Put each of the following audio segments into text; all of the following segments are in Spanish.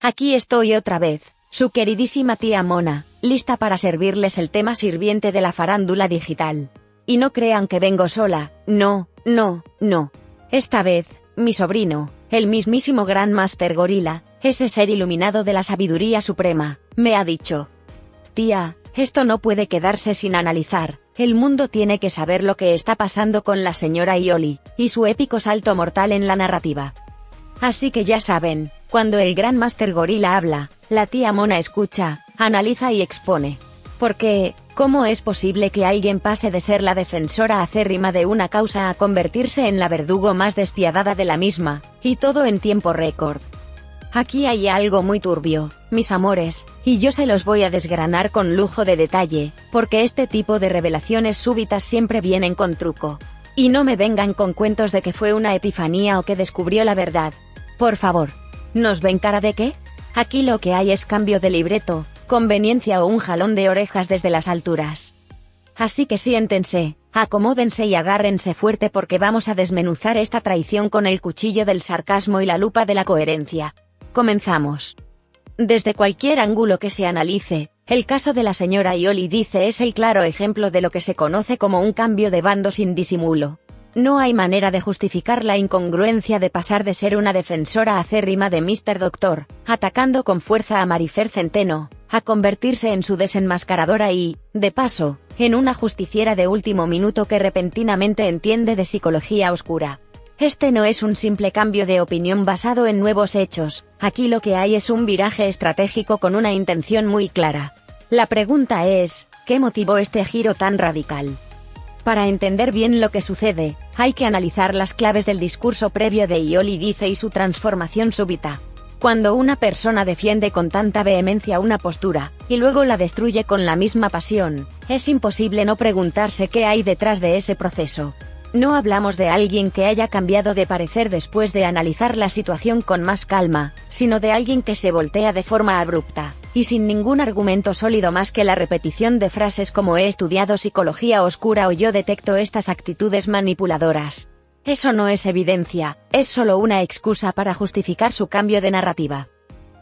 Aquí estoy otra vez, su queridísima tía Mona, lista para servirles el tema sirviente de la farándula digital. Y no crean que vengo sola, no. Esta vez, mi sobrino, el mismísimo Gran Master Gorila, ese ser iluminado de la sabiduría suprema, me ha dicho: tía, esto no puede quedarse sin analizar, el mundo tiene que saber lo que está pasando con la señora Ioli, y su épico salto mortal en la narrativa. Así que ya saben, cuando el Gran Master Gorila habla, la tía Mona escucha, analiza y expone. Porque, ¿cómo es posible que alguien pase de ser la defensora acérrima de una causa a convertirse en la verdugo más despiadada de la misma, y todo en tiempo récord? Aquí hay algo muy turbio, mis amores, y yo se los voy a desgranar con lujo de detalle, porque este tipo de revelaciones súbitas siempre vienen con truco. Y no me vengan con cuentos de que fue una epifanía o que descubrió la verdad. Por favor. ¿Nos ven cara de qué? Aquí lo que hay es cambio de libreto, conveniencia o un jalón de orejas desde las alturas. Así que siéntense, acomódense y agárrense fuerte porque vamos a desmenuzar esta traición con el cuchillo del sarcasmo y la lupa de la coherencia. Comenzamos. Desde cualquier ángulo que se analice, el caso de la señora Ioli dice es el claro ejemplo de lo que se conoce como un cambio de bando sin disimulo. No hay manera de justificar la incongruencia de pasar de ser una defensora acérrima de Mr. Doctor, atacando con fuerza a Marifer Centeno, a convertirse en su desenmascaradora y, de paso, en una justiciera de último minuto que repentinamente entiende de psicología oscura. Este no es un simple cambio de opinión basado en nuevos hechos, aquí lo que hay es un viraje estratégico con una intención muy clara. La pregunta es, ¿qué motivó este giro tan radical? Para entender bien lo que sucede, hay que analizar las claves del discurso previo de Ioli dice y su transformación súbita. Cuando una persona defiende con tanta vehemencia una postura, y luego la destruye con la misma pasión, es imposible no preguntarse qué hay detrás de ese proceso. No hablamos de alguien que haya cambiado de parecer después de analizar la situación con más calma, sino de alguien que se voltea de forma abrupta, y sin ningún argumento sólido más que la repetición de frases como he estudiado psicología oscura o yo detecto estas actitudes manipuladoras. Eso no es evidencia, es solo una excusa para justificar su cambio de narrativa.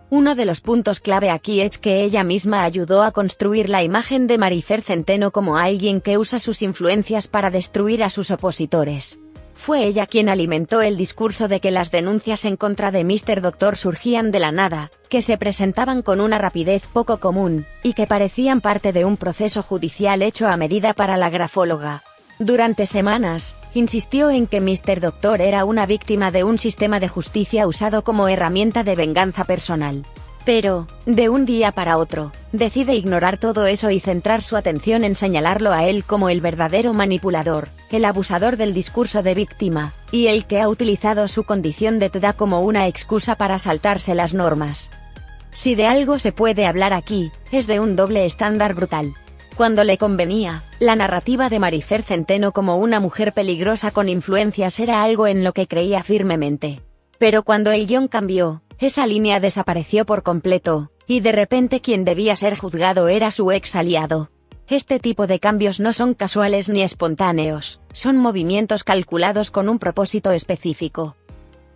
Uno de los puntos clave aquí es que ella misma ayudó a construir la imagen de Marifer Centeno como alguien que usa sus influencias para destruir a sus opositores. Fue ella quien alimentó el discurso de que las denuncias en contra de Mr. Doctor surgían de la nada, que se presentaban con una rapidez poco común, y que parecían parte de un proceso judicial hecho a medida para la grafóloga. Durante semanas, insistió en que Mr. Doctor era una víctima de un sistema de justicia usado como herramienta de venganza personal. Pero, de un día para otro, decide ignorar todo eso y centrar su atención en señalarlo a él como el verdadero manipulador, el abusador del discurso de víctima, y el que ha utilizado su condición de TDA como una excusa para saltarse las normas. Si de algo se puede hablar aquí, es de un doble estándar brutal. Cuando le convenía, la narrativa de Marifer Centeno como una mujer peligrosa con influencias era algo en lo que creía firmemente. Pero cuando el guión cambió, esa línea desapareció por completo, y de repente quien debía ser juzgado era su ex aliado. Este tipo de cambios no son casuales ni espontáneos, son movimientos calculados con un propósito específico.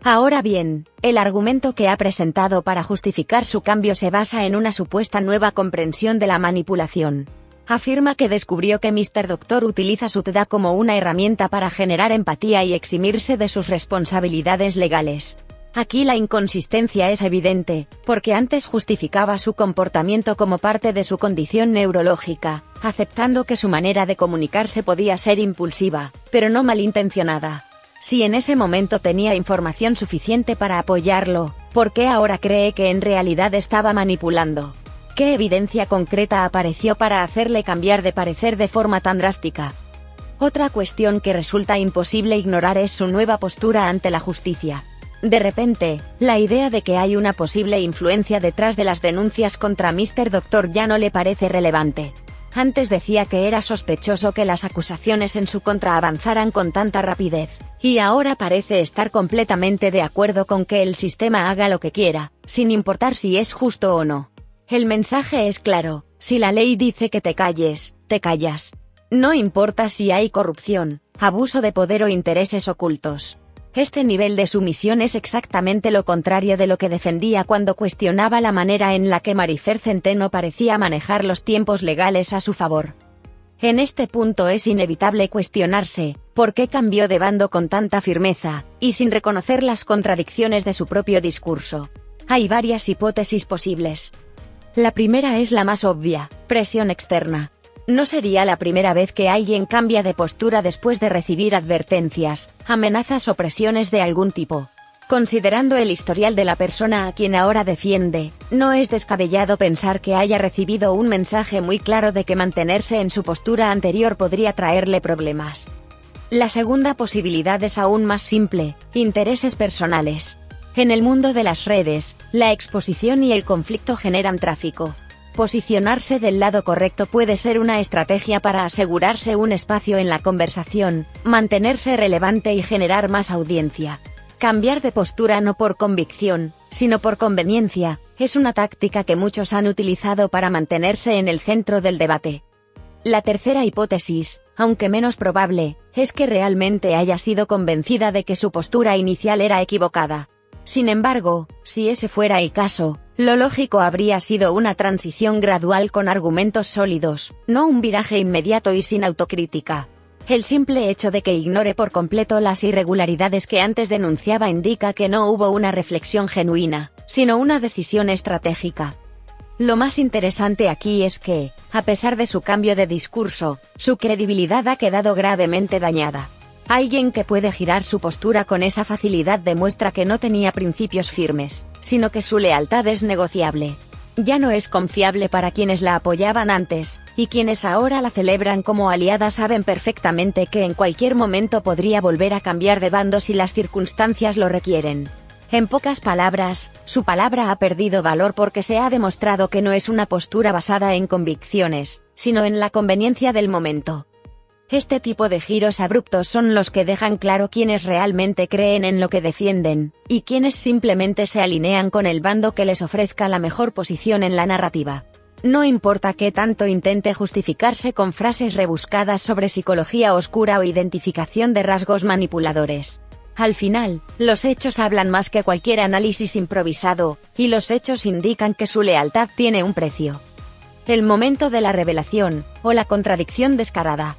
Ahora bien, el argumento que ha presentado para justificar su cambio se basa en una supuesta nueva comprensión de la manipulación. Afirma que descubrió que Mr. Doctor utiliza su TDA como una herramienta para generar empatía y eximirse de sus responsabilidades legales. Aquí la inconsistencia es evidente, porque antes justificaba su comportamiento como parte de su condición neurológica, aceptando que su manera de comunicarse podía ser impulsiva, pero no malintencionada. Si en ese momento tenía información suficiente para apoyarlo, ¿por qué ahora cree que en realidad estaba manipulando? ¿Qué evidencia concreta apareció para hacerle cambiar de parecer de forma tan drástica? Otra cuestión que resulta imposible ignorar es su nueva postura ante la justicia. De repente, la idea de que hay una posible influencia detrás de las denuncias contra Mr. Doctor ya no le parece relevante. Antes decía que era sospechoso que las acusaciones en su contra avanzaran con tanta rapidez, y ahora parece estar completamente de acuerdo con que el sistema haga lo que quiera, sin importar si es justo o no. El mensaje es claro, si la ley dice que te calles, te callas. No importa si hay corrupción, abuso de poder o intereses ocultos. Este nivel de sumisión es exactamente lo contrario de lo que defendía cuando cuestionaba la manera en la que Marifer Centeno parecía manejar los tiempos legales a su favor. En este punto es inevitable cuestionarse, ¿por qué cambió de bando con tanta firmeza, y sin reconocer las contradicciones de su propio discurso? Hay varias hipótesis posibles. La primera es la más obvia: presión externa. No sería la primera vez que alguien cambia de postura después de recibir advertencias, amenazas o presiones de algún tipo. Considerando el historial de la persona a quien ahora defiende, no es descabellado pensar que haya recibido un mensaje muy claro de que mantenerse en su postura anterior podría traerle problemas. La segunda posibilidad es aún más simple: intereses personales. En el mundo de las redes, la exposición y el conflicto generan tráfico. Posicionarse del lado correcto puede ser una estrategia para asegurarse un espacio en la conversación, mantenerse relevante y generar más audiencia. Cambiar de postura no por convicción, sino por conveniencia, es una táctica que muchos han utilizado para mantenerse en el centro del debate. La tercera hipótesis, aunque menos probable, es que realmente haya sido convencida de que su postura inicial era equivocada. Sin embargo, si ese fuera el caso, lo lógico habría sido una transición gradual con argumentos sólidos, no un viraje inmediato y sin autocrítica. El simple hecho de que ignore por completo las irregularidades que antes denunciaba indica que no hubo una reflexión genuina, sino una decisión estratégica. Lo más interesante aquí es que, a pesar de su cambio de discurso, su credibilidad ha quedado gravemente dañada. Alguien que puede girar su postura con esa facilidad demuestra que no tenía principios firmes, sino que su lealtad es negociable. Ya no es confiable para quienes la apoyaban antes, y quienes ahora la celebran como aliada saben perfectamente que en cualquier momento podría volver a cambiar de bando si las circunstancias lo requieren. En pocas palabras, su palabra ha perdido valor porque se ha demostrado que no es una postura basada en convicciones, sino en la conveniencia del momento. Este tipo de giros abruptos son los que dejan claro quiénes realmente creen en lo que defienden, y quienes simplemente se alinean con el bando que les ofrezca la mejor posición en la narrativa. No importa qué tanto intente justificarse con frases rebuscadas sobre psicología oscura o identificación de rasgos manipuladores. Al final, los hechos hablan más que cualquier análisis improvisado, y los hechos indican que su lealtad tiene un precio. El momento de la revelación, o la contradicción descarada.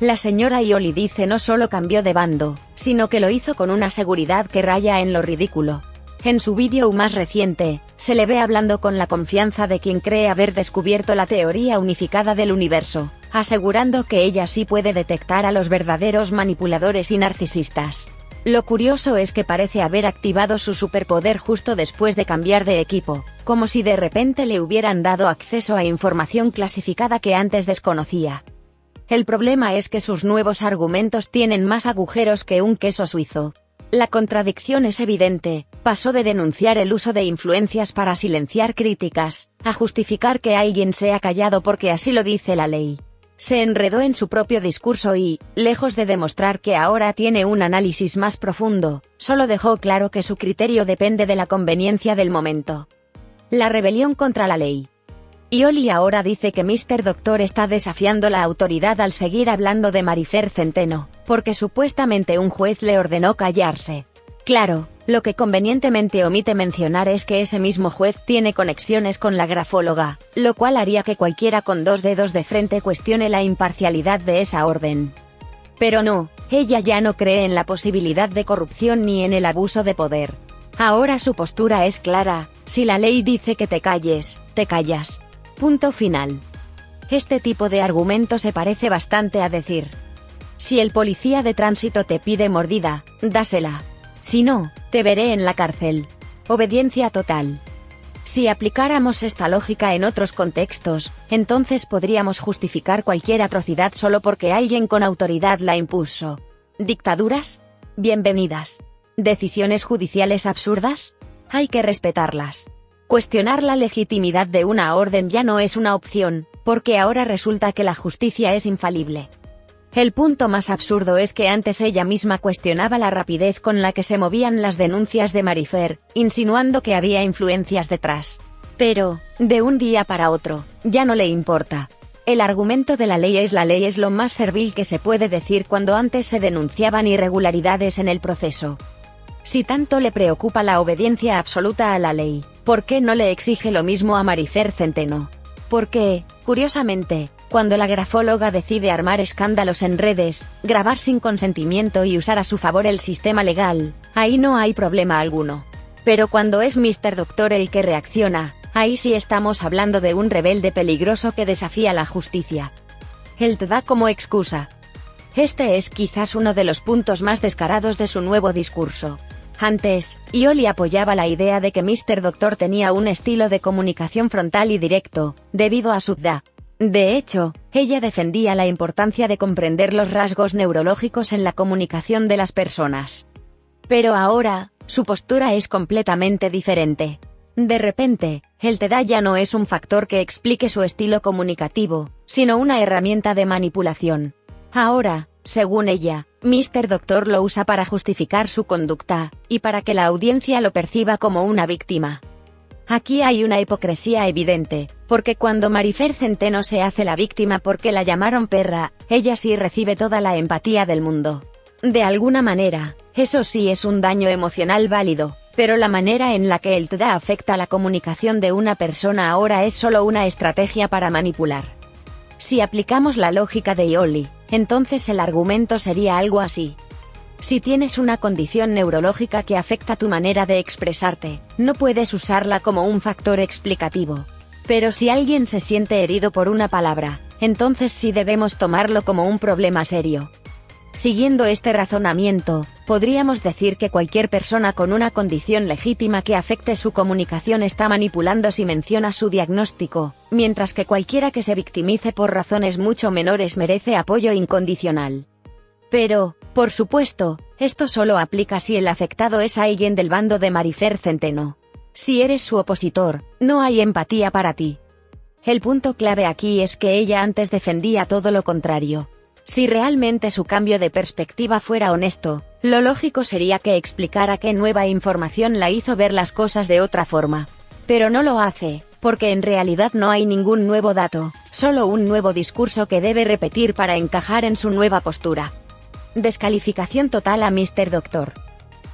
La señora Ioli dice no solo cambió de bando, sino que lo hizo con una seguridad que raya en lo ridículo. En su vídeo más reciente, se le ve hablando con la confianza de quien cree haber descubierto la teoría unificada del universo, asegurando que ella sí puede detectar a los verdaderos manipuladores y narcisistas. Lo curioso es que parece haber activado su superpoder justo después de cambiar de equipo, como si de repente le hubieran dado acceso a información clasificada que antes desconocía. El problema es que sus nuevos argumentos tienen más agujeros que un queso suizo. La contradicción es evidente: pasó de denunciar el uso de influencias para silenciar críticas, a justificar que alguien sea callado porque así lo dice la ley. Se enredó en su propio discurso y, lejos de demostrar que ahora tiene un análisis más profundo, solo dejó claro que su criterio depende de la conveniencia del momento. La rebelión contra la ley. Ioli ahora dice que Mr. Doctor está desafiando la autoridad al seguir hablando de Marifer Centeno, porque supuestamente un juez le ordenó callarse. Claro, lo que convenientemente omite mencionar es que ese mismo juez tiene conexiones con la grafóloga, lo cual haría que cualquiera con dos dedos de frente cuestione la imparcialidad de esa orden. Pero no, ella ya no cree en la posibilidad de corrupción ni en el abuso de poder. Ahora su postura es clara: si la ley dice que te calles, te callas. Punto final. Este tipo de argumento se parece bastante a decir: si el policía de tránsito te pide mordida, dásela. Si no, te veré en la cárcel. Obediencia total. Si aplicáramos esta lógica en otros contextos, entonces podríamos justificar cualquier atrocidad solo porque alguien con autoridad la impuso. ¿Dictaduras? Bienvenidas. ¿Decisiones judiciales absurdas? Hay que respetarlas. Cuestionar la legitimidad de una orden ya no es una opción, porque ahora resulta que la justicia es infalible. El punto más absurdo es que antes ella misma cuestionaba la rapidez con la que se movían las denuncias de Marifer, insinuando que había influencias detrás. Pero, de un día para otro, ya no le importa. El argumento de la ley es lo más servil que se puede decir cuando antes se denunciaban irregularidades en el proceso. Si tanto le preocupa la obediencia absoluta a la ley, ¿por qué no le exige lo mismo a Marifer Centeno? Porque, curiosamente, cuando la grafóloga decide armar escándalos en redes, grabar sin consentimiento y usar a su favor el sistema legal, ahí no hay problema alguno. Pero cuando es Mr. Doctor el que reacciona, ahí sí estamos hablando de un rebelde peligroso que desafía la justicia. Él te da como excusa. Este es quizás uno de los puntos más descarados de su nuevo discurso. Antes, Ioli apoyaba la idea de que Mr. Doctor tenía un estilo de comunicación frontal y directo, debido a su edad. De hecho, ella defendía la importancia de comprender los rasgos neurológicos en la comunicación de las personas. Pero ahora, su postura es completamente diferente. De repente, el TDA ya no es un factor que explique su estilo comunicativo, sino una herramienta de manipulación. Ahora, según ella, Mr. Doctor lo usa para justificar su conducta, y para que la audiencia lo perciba como una víctima. Aquí hay una hipocresía evidente, porque cuando Marifer Centeno se hace la víctima porque la llamaron perra, ella sí recibe toda la empatía del mundo. De alguna manera, eso sí es un daño emocional válido, pero la manera en la que el TDA afecta la comunicación de una persona ahora es solo una estrategia para manipular. Si aplicamos la lógica de Ioli, entonces el argumento sería algo así. Si tienes una condición neurológica que afecta tu manera de expresarte, no puedes usarla como un factor explicativo. Pero si alguien se siente herido por una palabra, entonces sí debemos tomarlo como un problema serio. Siguiendo este razonamiento, podríamos decir que cualquier persona con una condición legítima que afecte su comunicación está manipulando si menciona su diagnóstico, mientras que cualquiera que se victimice por razones mucho menores merece apoyo incondicional. Pero, por supuesto, esto solo aplica si el afectado es alguien del bando de Marifer Centeno. Si eres su opositor, no hay empatía para ti. El punto clave aquí es que ella antes defendía todo lo contrario. Si realmente su cambio de perspectiva fuera honesto, lo lógico sería que explicara qué nueva información la hizo ver las cosas de otra forma. Pero no lo hace, porque en realidad no hay ningún nuevo dato, solo un nuevo discurso que debe repetir para encajar en su nueva postura. Descalificación total a Mr. Doctor.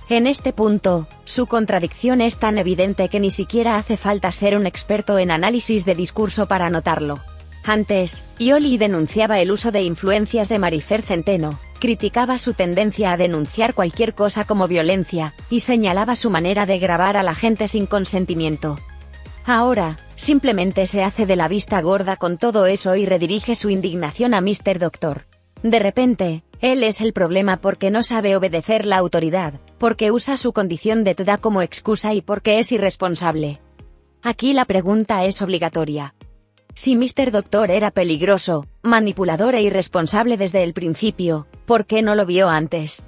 En este punto, su contradicción es tan evidente que ni siquiera hace falta ser un experto en análisis de discurso para notarlo. Antes, Ioli denunciaba el uso de influencias de Marifer Centeno, criticaba su tendencia a denunciar cualquier cosa como violencia, y señalaba su manera de grabar a la gente sin consentimiento. Ahora, simplemente se hace de la vista gorda con todo eso y redirige su indignación a Mr. Doctor. De repente, él es el problema porque no sabe obedecer la autoridad, porque usa su condición de TDA como excusa y porque es irresponsable. Aquí la pregunta es obligatoria. Si Mr. Doctor era peligroso, manipulador e irresponsable desde el principio, ¿por qué no lo vio antes?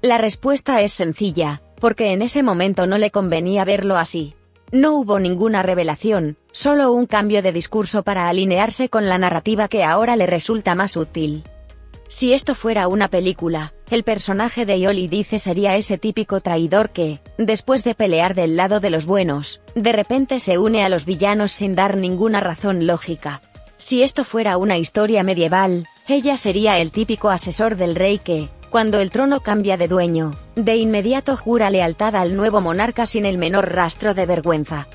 La respuesta es sencilla, porque en ese momento no le convenía verlo así. No hubo ninguna revelación, solo un cambio de discurso para alinearse con la narrativa que ahora le resulta más útil. Si esto fuera una película, el personaje de Ioli dice sería ese típico traidor que, después de pelear del lado de los buenos, de repente se une a los villanos sin dar ninguna razón lógica. Si esto fuera una historia medieval, ella sería el típico asesor del rey que, cuando el trono cambia de dueño, de inmediato jura lealtad al nuevo monarca sin el menor rastro de vergüenza.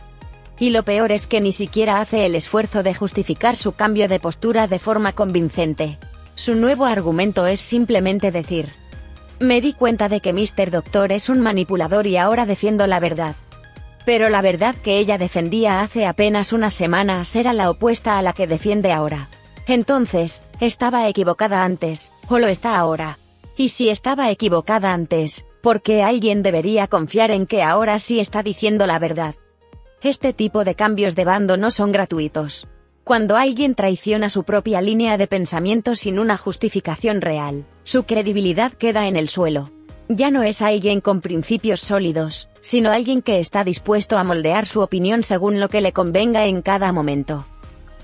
Y lo peor es que ni siquiera hace el esfuerzo de justificar su cambio de postura de forma convincente. Su nuevo argumento es simplemente decir: me di cuenta de que Mr. Doctor es un manipulador y ahora defiendo la verdad. Pero la verdad que ella defendía hace apenas unas semanas era la opuesta a la que defiende ahora. Entonces, ¿estaba equivocada antes, o lo está ahora? Y si estaba equivocada antes, ¿por qué alguien debería confiar en que ahora sí está diciendo la verdad? Este tipo de cambios de bando no son gratuitos. Cuando alguien traiciona su propia línea de pensamiento sin una justificación real, su credibilidad queda en el suelo. Ya no es alguien con principios sólidos, sino alguien que está dispuesto a moldear su opinión según lo que le convenga en cada momento.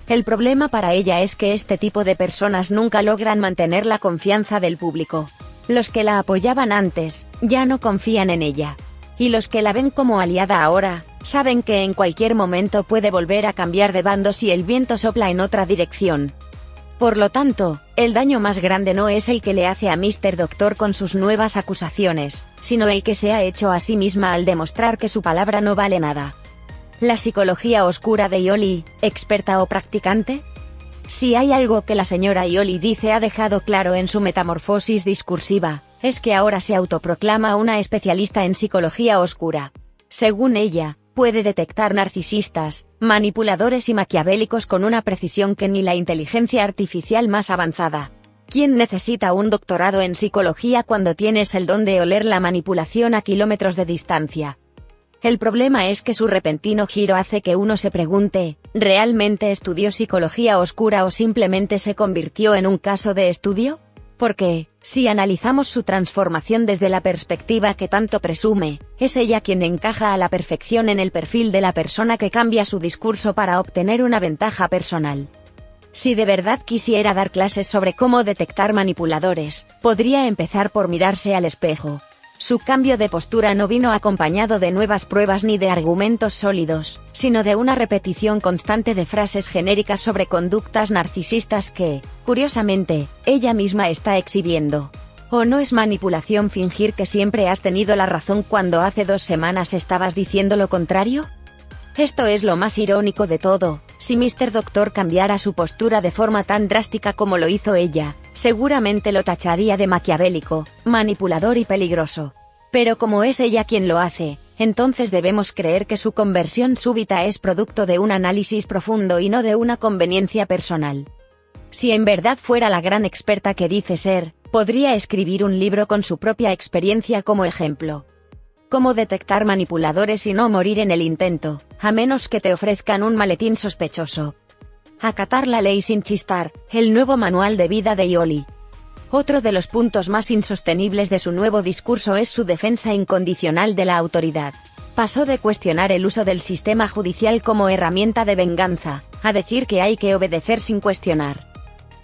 El problema para ella es que este tipo de personas nunca logran mantener la confianza del público. Los que la apoyaban antes, ya no confían en ella. Y los que la ven como aliada ahora, saben que en cualquier momento puede volver a cambiar de bando si el viento sopla en otra dirección. Por lo tanto, el daño más grande no es el que le hace a Mr. Doctor con sus nuevas acusaciones, sino el que se ha hecho a sí misma al demostrar que su palabra no vale nada. ¿La psicología oscura de Ioli, experta o practicante? Si hay algo que la señora Ioli dice ha dejado claro en su metamorfosis discursiva, es que ahora se autoproclama una especialista en psicología oscura. Según ella, puede detectar narcisistas, manipuladores y maquiavélicos con una precisión que ni la inteligencia artificial más avanzada. ¿Quién necesita un doctorado en psicología cuando tienes el don de oler la manipulación a kilómetros de distancia? El problema es que su repentino giro hace que uno se pregunte, ¿realmente estudió psicología oscura o simplemente se convirtió en un caso de estudio? Porque, si analizamos su transformación desde la perspectiva que tanto presume, es ella quien encaja a la perfección en el perfil de la persona que cambia su discurso para obtener una ventaja personal. Si de verdad quisiera dar clases sobre cómo detectar manipuladores, podría empezar por mirarse al espejo. Su cambio de postura no vino acompañado de nuevas pruebas ni de argumentos sólidos, sino de una repetición constante de frases genéricas sobre conductas narcisistas que, curiosamente, ella misma está exhibiendo. ¿O no es manipulación fingir que siempre has tenido la razón cuando hace 2 semanas estabas diciendo lo contrario? Esto es lo más irónico de todo. Si Mr. Doctor cambiara su postura de forma tan drástica como lo hizo ella, seguramente lo tacharía de maquiavélico, manipulador y peligroso. Pero como es ella quien lo hace, entonces debemos creer que su conversión súbita es producto de un análisis profundo y no de una conveniencia personal. Si en verdad fuera la gran experta que dice ser, podría escribir un libro con su propia experiencia como ejemplo. Cómo detectar manipuladores y no morir en el intento, a menos que te ofrezcan un maletín sospechoso. Acatar la ley sin chistar, el nuevo manual de vida de Ioli. Otro de los puntos más insostenibles de su nuevo discurso es su defensa incondicional de la autoridad. Pasó de cuestionar el uso del sistema judicial como herramienta de venganza, a decir que hay que obedecer sin cuestionar.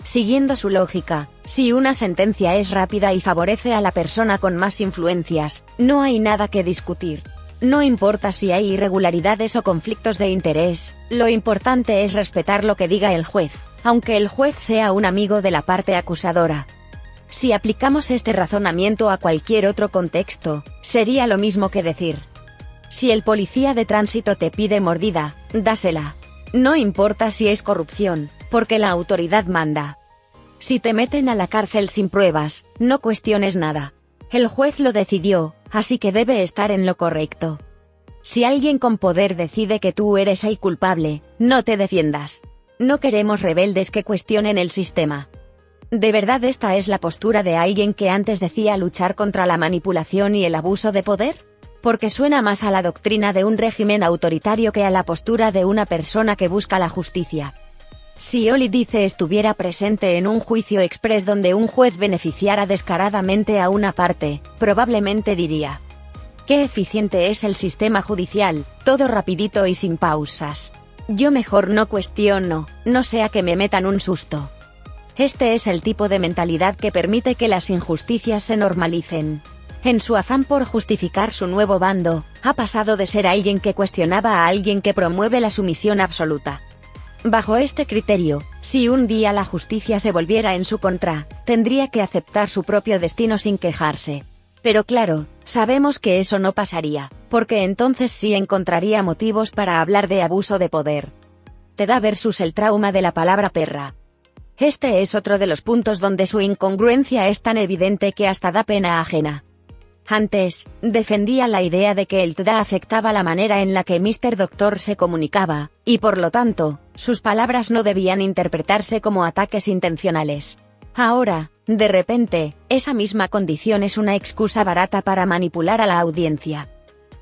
Siguiendo su lógica, si una sentencia es rápida y favorece a la persona con más influencias, no hay nada que discutir. No importa si hay irregularidades o conflictos de interés, lo importante es respetar lo que diga el juez, aunque el juez sea un amigo de la parte acusadora. Si aplicamos este razonamiento a cualquier otro contexto, sería lo mismo que decir: si el policía de tránsito te pide mordida, dásela. No importa si es corrupción, porque la autoridad manda. Si te meten a la cárcel sin pruebas, no cuestiones nada. El juez lo decidió, así que debe estar en lo correcto. Si alguien con poder decide que tú eres el culpable, no te defiendas. No queremos rebeldes que cuestionen el sistema. ¿De verdad esta es la postura de alguien que antes decía luchar contra la manipulación y el abuso de poder? Porque suena más a la doctrina de un régimen autoritario que a la postura de una persona que busca la justicia. Si Ioli dice estuviera presente en un juicio express donde un juez beneficiara descaradamente a una parte, probablemente diría: «Qué eficiente es el sistema judicial, todo rapidito y sin pausas. Yo mejor no cuestiono, no sea que me metan un susto». Este es el tipo de mentalidad que permite que las injusticias se normalicen. En su afán por justificar su nuevo bando, ha pasado de ser alguien que cuestionaba a alguien que promueve la sumisión absoluta. Bajo este criterio, si un día la justicia se volviera en su contra, tendría que aceptar su propio destino sin quejarse. Pero claro, sabemos que eso no pasaría, porque entonces sí encontraría motivos para hablar de abuso de poder. Teda versus el trauma de la palabra perra. Este es otro de los puntos donde su incongruencia es tan evidente que hasta da pena ajena. Antes, defendía la idea de que el TDA afectaba la manera en la que Mr. Doctor se comunicaba, y por lo tanto, sus palabras no debían interpretarse como ataques intencionales. Ahora, de repente, esa misma condición es una excusa barata para manipular a la audiencia.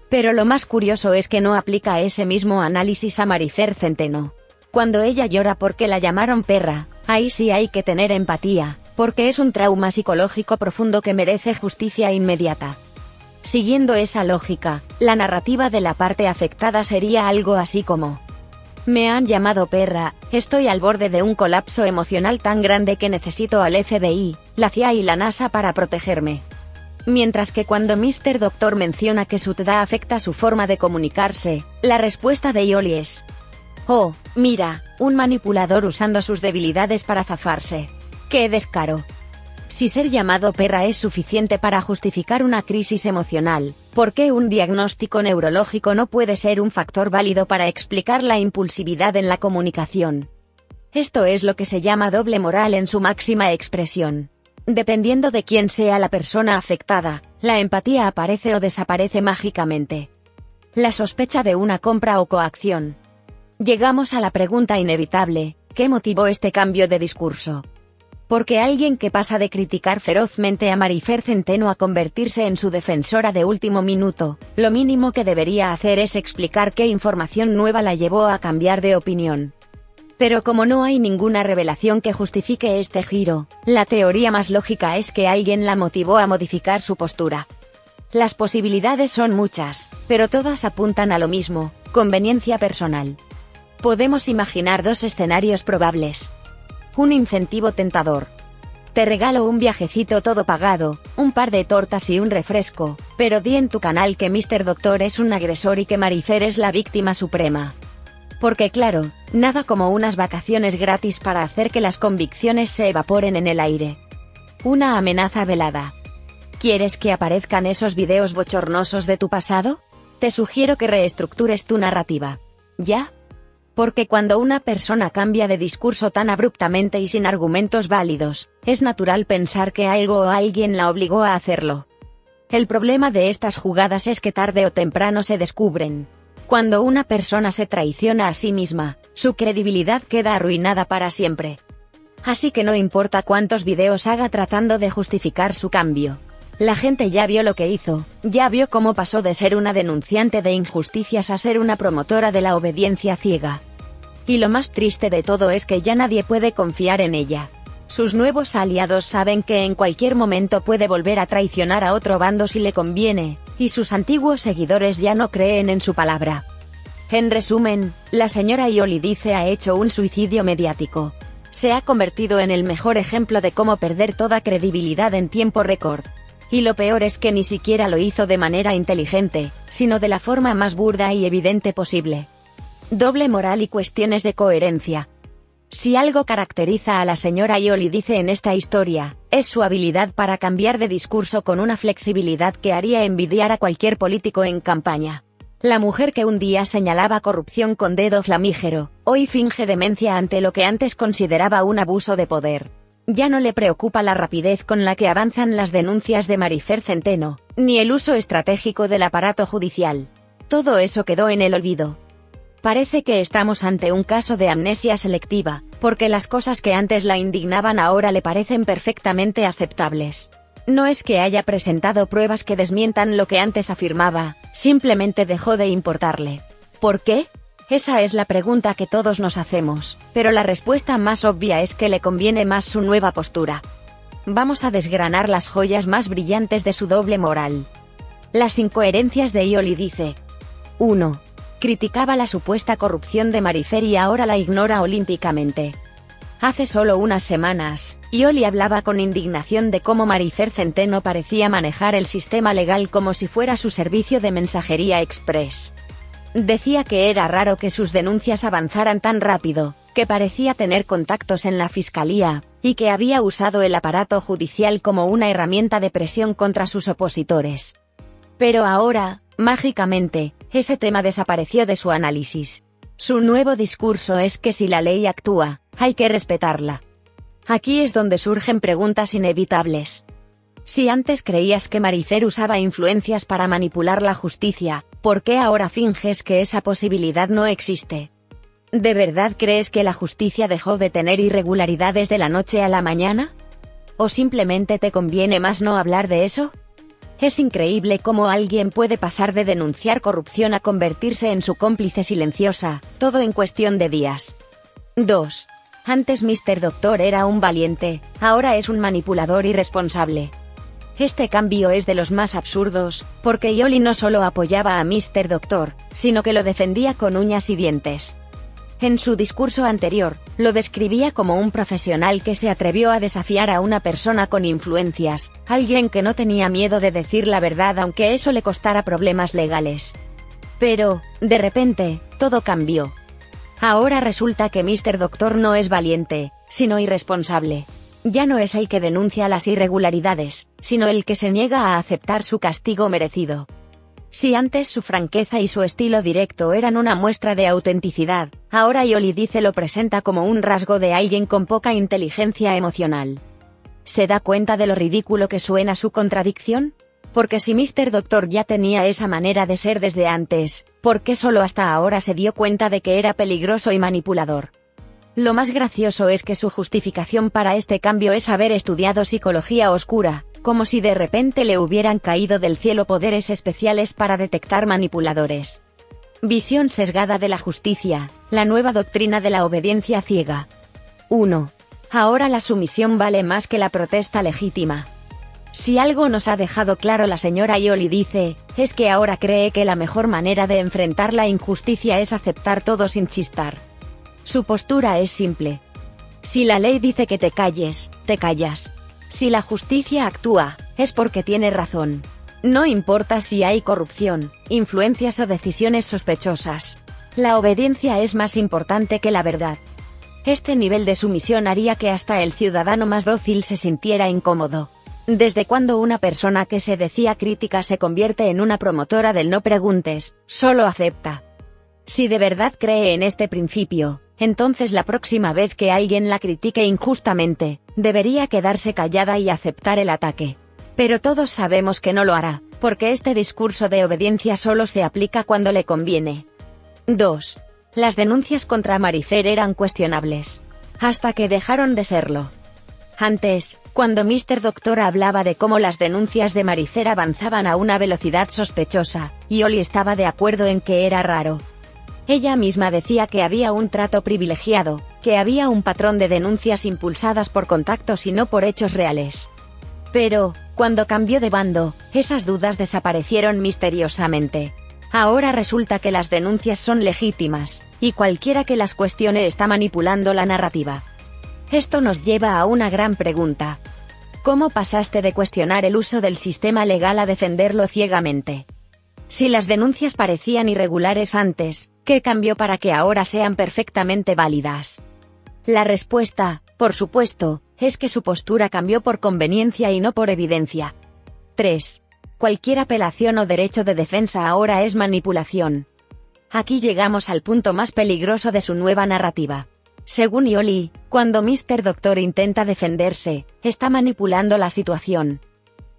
Pero lo más curioso es que no aplica ese mismo análisis a Marifer Centeno. Cuando ella llora porque la llamaron perra, ahí sí hay que tener empatía, porque es un trauma psicológico profundo que merece justicia inmediata. Siguiendo esa lógica, la narrativa de la parte afectada sería algo así como: me han llamado perra, estoy al borde de un colapso emocional tan grande que necesito al FBI, la CIA y la NASA para protegerme. Mientras que cuando Mr. Doctor menciona que su TDA afecta su forma de comunicarse, la respuesta de Ioli es: Oh, mira, un manipulador usando sus debilidades para zafarse. ¡Qué descaro! Si ser llamado perra es suficiente para justificar una crisis emocional, ¿por qué un diagnóstico neurológico no puede ser un factor válido para explicar la impulsividad en la comunicación? Esto es lo que se llama doble moral en su máxima expresión. Dependiendo de quién sea la persona afectada, la empatía aparece o desaparece mágicamente. La sospecha de una compra o coacción. Llegamos a la pregunta inevitable: ¿qué motivó este cambio de discurso? Porque alguien que pasa de criticar ferozmente a Marifer Centeno a convertirse en su defensora de último minuto, lo mínimo que debería hacer es explicar qué información nueva la llevó a cambiar de opinión. Pero como no hay ninguna revelación que justifique este giro, la teoría más lógica es que alguien la motivó a modificar su postura. Las posibilidades son muchas, pero todas apuntan a lo mismo: conveniencia personal. Podemos imaginar dos escenarios probables. Un incentivo tentador. Te regalo un viajecito todo pagado, un par de tortas y un refresco, pero di en tu canal que Mr. Doctor es un agresor y que Marifer es la víctima suprema. Porque claro, nada como unas vacaciones gratis para hacer que las convicciones se evaporen en el aire. Una amenaza velada. ¿Quieres que aparezcan esos videos bochornosos de tu pasado? Te sugiero que reestructures tu narrativa. ¿Ya? Porque cuando una persona cambia de discurso tan abruptamente y sin argumentos válidos, es natural pensar que algo o alguien la obligó a hacerlo. El problema de estas jugadas es que tarde o temprano se descubren. Cuando una persona se traiciona a sí misma, su credibilidad queda arruinada para siempre. Así que no importa cuántos videos haga tratando de justificar su cambio. La gente ya vio lo que hizo, ya vio cómo pasó de ser una denunciante de injusticias a ser una promotora de la obediencia ciega. Y lo más triste de todo es que ya nadie puede confiar en ella. Sus nuevos aliados saben que en cualquier momento puede volver a traicionar a otro bando si le conviene, y sus antiguos seguidores ya no creen en su palabra. En resumen, la señora Iolidice ha hecho un suicidio mediático. Se ha convertido en el mejor ejemplo de cómo perder toda credibilidad en tiempo récord. Y lo peor es que ni siquiera lo hizo de manera inteligente, sino de la forma más burda y evidente posible. Doble moral y cuestiones de coherencia. Si algo caracteriza a la señora Iolidice en esta historia, es su habilidad para cambiar de discurso con una flexibilidad que haría envidiar a cualquier político en campaña. La mujer que un día señalaba corrupción con dedo flamígero, hoy finge demencia ante lo que antes consideraba un abuso de poder. Ya no le preocupa la rapidez con la que avanzan las denuncias de Marifer Centeno, ni el uso estratégico del aparato judicial. Todo eso quedó en el olvido. Parece que estamos ante un caso de amnesia selectiva, porque las cosas que antes la indignaban ahora le parecen perfectamente aceptables. No es que haya presentado pruebas que desmientan lo que antes afirmaba, simplemente dejó de importarle. ¿Por qué? Esa es la pregunta que todos nos hacemos, pero la respuesta más obvia es que le conviene más su nueva postura. Vamos a desgranar las joyas más brillantes de su doble moral. Las incoherencias de Iolidice. 1. Criticaba la supuesta corrupción de Marifer y ahora la ignora olímpicamente. Hace solo unas semanas, Ioli hablaba con indignación de cómo Marifer Centeno parecía manejar el sistema legal como si fuera su servicio de mensajería express. Decía que era raro que sus denuncias avanzaran tan rápido, que parecía tener contactos en la fiscalía, y que había usado el aparato judicial como una herramienta de presión contra sus opositores. Pero ahora, mágicamente, ese tema desapareció de su análisis. Su nuevo discurso es que si la ley actúa, hay que respetarla. Aquí es donde surgen preguntas inevitables. Si antes creías que Marifer usaba influencias para manipular la justicia, ¿por qué ahora finges que esa posibilidad no existe? ¿De verdad crees que la justicia dejó de tener irregularidades de la noche a la mañana? ¿O simplemente te conviene más no hablar de eso? Es increíble cómo alguien puede pasar de denunciar corrupción a convertirse en su cómplice silenciosa, todo en cuestión de días. 2. Antes Mr. Doctor era un valiente, ahora es un manipulador irresponsable. Este cambio es de los más absurdos, porque Ioli no solo apoyaba a Mr. Doctor, sino que lo defendía con uñas y dientes. En su discurso anterior, lo describía como un profesional que se atrevió a desafiar a una persona con influencias, alguien que no tenía miedo de decir la verdad aunque eso le costara problemas legales. Pero, de repente, todo cambió. Ahora resulta que Mr. Doctor no es valiente, sino irresponsable. Ya no es el que denuncia las irregularidades, sino el que se niega a aceptar su castigo merecido. Si antes su franqueza y su estilo directo eran una muestra de autenticidad, ahora Ioli dice lo presenta como un rasgo de alguien con poca inteligencia emocional. ¿Se da cuenta de lo ridículo que suena su contradicción? Porque si Mr. Doctor ya tenía esa manera de ser desde antes, ¿por qué solo hasta ahora se dio cuenta de que era peligroso y manipulador? Lo más gracioso es que su justificación para este cambio es haber estudiado psicología oscura, como si de repente le hubieran caído del cielo poderes especiales para detectar manipuladores. Visión sesgada de la justicia, la nueva doctrina de la obediencia ciega. 1. Ahora la sumisión vale más que la protesta legítima. Si algo nos ha dejado claro la señora Ioli dice, es que ahora cree que la mejor manera de enfrentar la injusticia es aceptar todo sin chistar. Su postura es simple. Si la ley dice que te calles, te callas. Si la justicia actúa, es porque tiene razón. No importa si hay corrupción, influencias o decisiones sospechosas. La obediencia es más importante que la verdad. Este nivel de sumisión haría que hasta el ciudadano más dócil se sintiera incómodo. ¿Desde cuándo una persona que se decía crítica se convierte en una promotora del no preguntes, solo acepta? Si de verdad cree en este principio, entonces la próxima vez que alguien la critique injustamente, debería quedarse callada y aceptar el ataque. Pero todos sabemos que no lo hará, porque este discurso de obediencia solo se aplica cuando le conviene. 2. Las denuncias contra Marifer eran cuestionables. Hasta que dejaron de serlo. Antes, cuando Mr. Doctor hablaba de cómo las denuncias de Marifer avanzaban a una velocidad sospechosa, Ioli estaba de acuerdo en que era raro. Ella misma decía que había un trato privilegiado, que había un patrón de denuncias impulsadas por contactos y no por hechos reales. Pero, cuando cambió de bando, esas dudas desaparecieron misteriosamente. Ahora resulta que las denuncias son legítimas, y cualquiera que las cuestione está manipulando la narrativa. Esto nos lleva a una gran pregunta. ¿Cómo pasaste de cuestionar el uso del sistema legal a defenderlo ciegamente? Si las denuncias parecían irregulares antes, ¿qué cambió para que ahora sean perfectamente válidas? La respuesta, por supuesto, es que su postura cambió por conveniencia y no por evidencia. 3. Cualquier apelación o derecho de defensa ahora es manipulación. Aquí llegamos al punto más peligroso de su nueva narrativa. Según Ioli, cuando Mr. Doctor intenta defenderse, está manipulando la situación.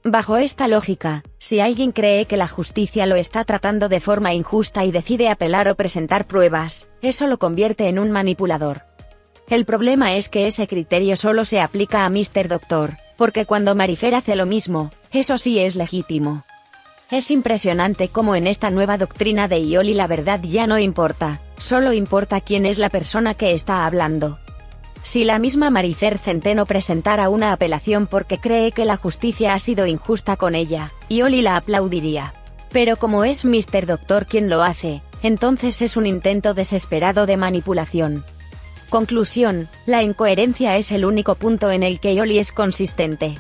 Bajo esta lógica, si alguien cree que la justicia lo está tratando de forma injusta y decide apelar o presentar pruebas, eso lo convierte en un manipulador. El problema es que ese criterio solo se aplica a Mr. Doctor, porque cuando Marifer hace lo mismo, eso sí es legítimo. Es impresionante cómo en esta nueva doctrina de Ioli la verdad ya no importa, solo importa quién es la persona que está hablando. Si la misma Marifer Centeno presentara una apelación porque cree que la justicia ha sido injusta con ella, Ioli la aplaudiría. Pero como es Mr. Doctor quien lo hace, entonces es un intento desesperado de manipulación. Conclusión, la incoherencia es el único punto en el que Ioli es consistente.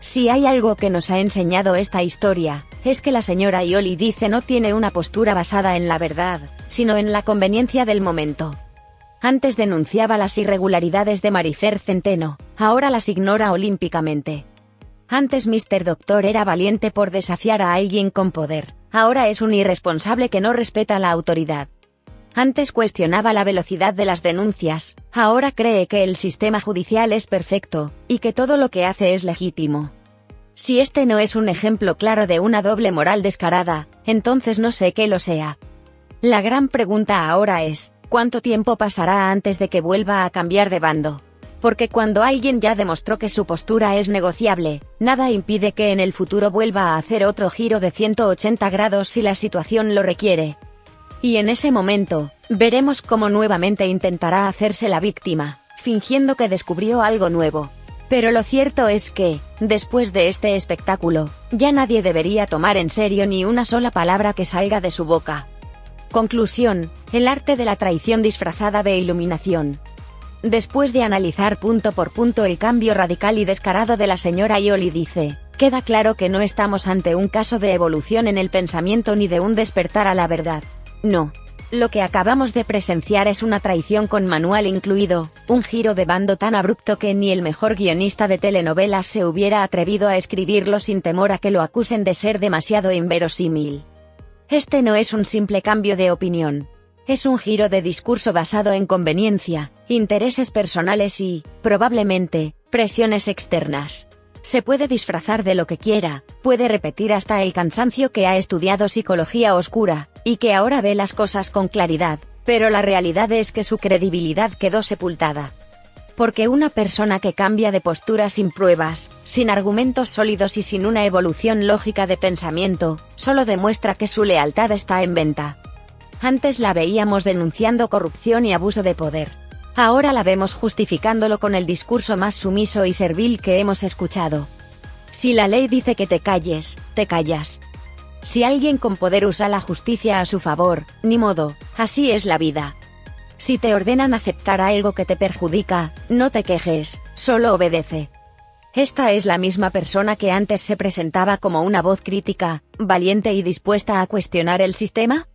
Si hay algo que nos ha enseñado esta historia, es que la señora Ioli dice no tiene una postura basada en la verdad, sino en la conveniencia del momento. Antes denunciaba las irregularidades de Marifer Centeno, ahora las ignora olímpicamente. Antes Mr. Doctor era valiente por desafiar a alguien con poder, ahora es un irresponsable que no respeta la autoridad. Antes cuestionaba la velocidad de las denuncias, ahora cree que el sistema judicial es perfecto, y que todo lo que hace es legítimo. Si este no es un ejemplo claro de una doble moral descarada, entonces no sé qué lo sea. La gran pregunta ahora es, ¿cuánto tiempo pasará antes de que vuelva a cambiar de bando? Porque cuando alguien ya demostró que su postura es negociable, nada impide que en el futuro vuelva a hacer otro giro de 180 grados si la situación lo requiere. Y en ese momento, veremos cómo nuevamente intentará hacerse la víctima, fingiendo que descubrió algo nuevo. Pero lo cierto es que, después de este espectáculo, ya nadie debería tomar en serio ni una sola palabra que salga de su boca. Conclusión, el arte de la traición disfrazada de iluminación. Después de analizar punto por punto el cambio radical y descarado de la señora Ioli dice, queda claro que no estamos ante un caso de evolución en el pensamiento ni de un despertar a la verdad. No. Lo que acabamos de presenciar es una traición con manual incluido, un giro de bando tan abrupto que ni el mejor guionista de telenovelas se hubiera atrevido a escribirlo sin temor a que lo acusen de ser demasiado inverosímil. Este no es un simple cambio de opinión. Es un giro de discurso basado en conveniencia, intereses personales y, probablemente, presiones externas. Se puede disfrazar de lo que quiera, puede repetir hasta el cansancio que ha estudiado psicología oscura, y que ahora ve las cosas con claridad, pero la realidad es que su credibilidad quedó sepultada. Porque una persona que cambia de postura sin pruebas, sin argumentos sólidos y sin una evolución lógica de pensamiento, solo demuestra que su lealtad está en venta. Antes la veíamos denunciando corrupción y abuso de poder. Ahora la vemos justificándolo con el discurso más sumiso y servil que hemos escuchado. Si la ley dice que te calles, te callas. Si alguien con poder usa la justicia a su favor, ni modo, así es la vida. Si te ordenan aceptar algo que te perjudica, no te quejes, solo obedece. Esta es la misma persona que antes se presentaba como una voz crítica, valiente y dispuesta a cuestionar el sistema.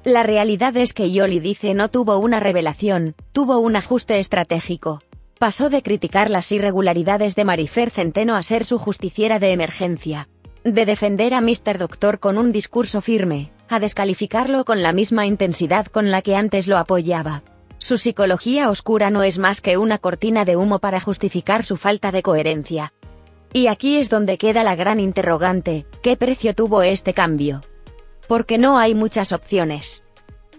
La realidad es que Yoli Dice no tuvo una revelación, tuvo un ajuste estratégico. Pasó de criticar las irregularidades de Marifer Centeno a ser su justiciera de emergencia. De defender a Mr. Doctor con un discurso firme, a descalificarlo con la misma intensidad con la que antes lo apoyaba. Su psicología oscura no es más que una cortina de humo para justificar su falta de coherencia. Y aquí es donde queda la gran interrogante: ¿qué precio tuvo este cambio? Porque no hay muchas opciones.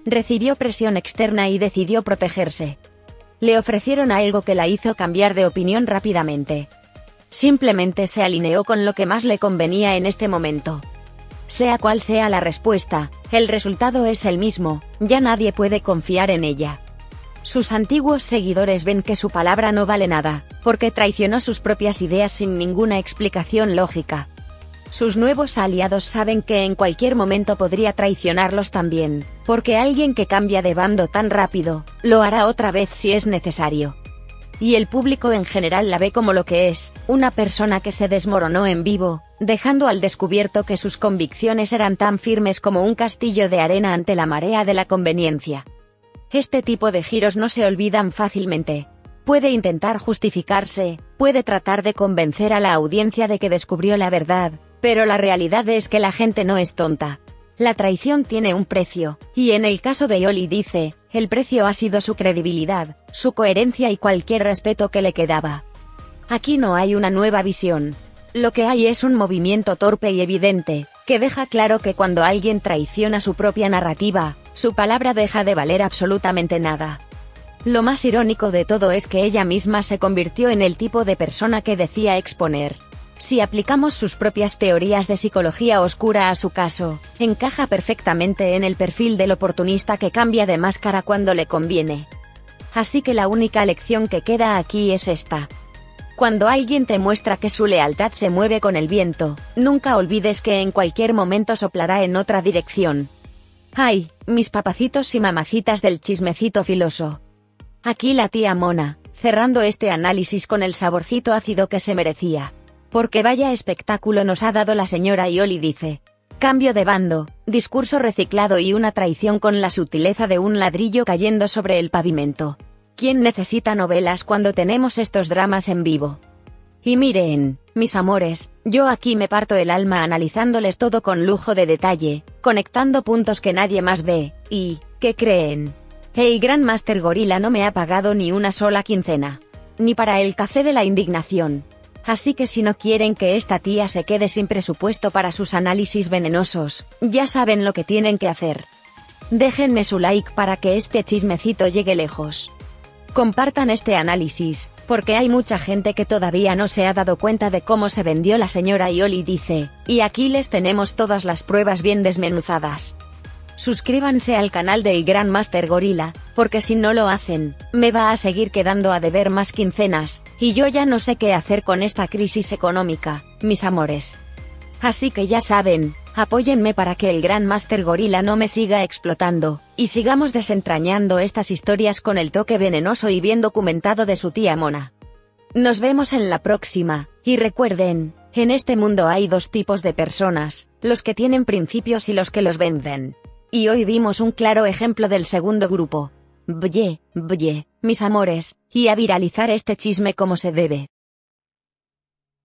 Recibió presión externa y decidió protegerse. Le ofrecieron algo que la hizo cambiar de opinión rápidamente. Simplemente se alineó con lo que más le convenía en este momento. Sea cual sea la respuesta, el resultado es el mismo, ya nadie puede confiar en ella. Sus antiguos seguidores ven que su palabra no vale nada, porque traicionó sus propias ideas sin ninguna explicación lógica. Sus nuevos aliados saben que en cualquier momento podría traicionarlos también, porque alguien que cambia de bando tan rápido, lo hará otra vez si es necesario. Y el público en general la ve como lo que es, una persona que se desmoronó en vivo, dejando al descubierto que sus convicciones eran tan firmes como un castillo de arena ante la marea de la conveniencia. Este tipo de giros no se olvidan fácilmente. Puede intentar justificarse, puede tratar de convencer a la audiencia de que descubrió la verdad, pero la realidad es que la gente no es tonta. La traición tiene un precio, y en el caso de Yoli Dice, el precio ha sido su credibilidad, su coherencia y cualquier respeto que le quedaba. Aquí no hay una nueva visión. Lo que hay es un movimiento torpe y evidente, que deja claro que cuando alguien traiciona su propia narrativa, su palabra deja de valer absolutamente nada. Lo más irónico de todo es que ella misma se convirtió en el tipo de persona que decía exponer. Si aplicamos sus propias teorías de psicología oscura a su caso, encaja perfectamente en el perfil del oportunista que cambia de máscara cuando le conviene. Así que la única lección que queda aquí es esta. Cuando alguien te muestra que su lealtad se mueve con el viento, nunca olvides que en cualquier momento soplará en otra dirección. ¡Ay, mis papacitos y mamacitas del chismecito filoso! Aquí la tía Mona, cerrando este análisis con el saborcito ácido que se merecía. Porque vaya espectáculo nos ha dado la señora Yoli Dice. Cambio de bando, discurso reciclado y una traición con la sutileza de un ladrillo cayendo sobre el pavimento. ¿Quién necesita novelas cuando tenemos estos dramas en vivo? Y miren, mis amores, yo aquí me parto el alma analizándoles todo con lujo de detalle, conectando puntos que nadie más ve, y, ¿qué creen? El gran Master Gorila no me ha pagado ni una sola quincena. Ni para el café de la indignación. Así que si no quieren que esta tía se quede sin presupuesto para sus análisis venenosos, ya saben lo que tienen que hacer. Déjenme su like para que este chismecito llegue lejos. Compartan este análisis, porque hay mucha gente que todavía no se ha dado cuenta de cómo se vendió la señora Yoli Dice, y aquí les tenemos todas las pruebas bien desmenuzadas. Suscríbanse al canal del Gran Master Gorila, porque si no lo hacen, me va a seguir quedando a deber más quincenas, y yo ya no sé qué hacer con esta crisis económica, mis amores. Así que ya saben, apóyenme para que el Gran Master Gorila no me siga explotando, y sigamos desentrañando estas historias con el toque venenoso y bien documentado de su tía Mona. Nos vemos en la próxima, y recuerden, en este mundo hay dos tipos de personas, los que tienen principios y los que los venden. Y hoy vimos un claro ejemplo del segundo grupo. Bye, mis amores, y a viralizar este chisme como se debe.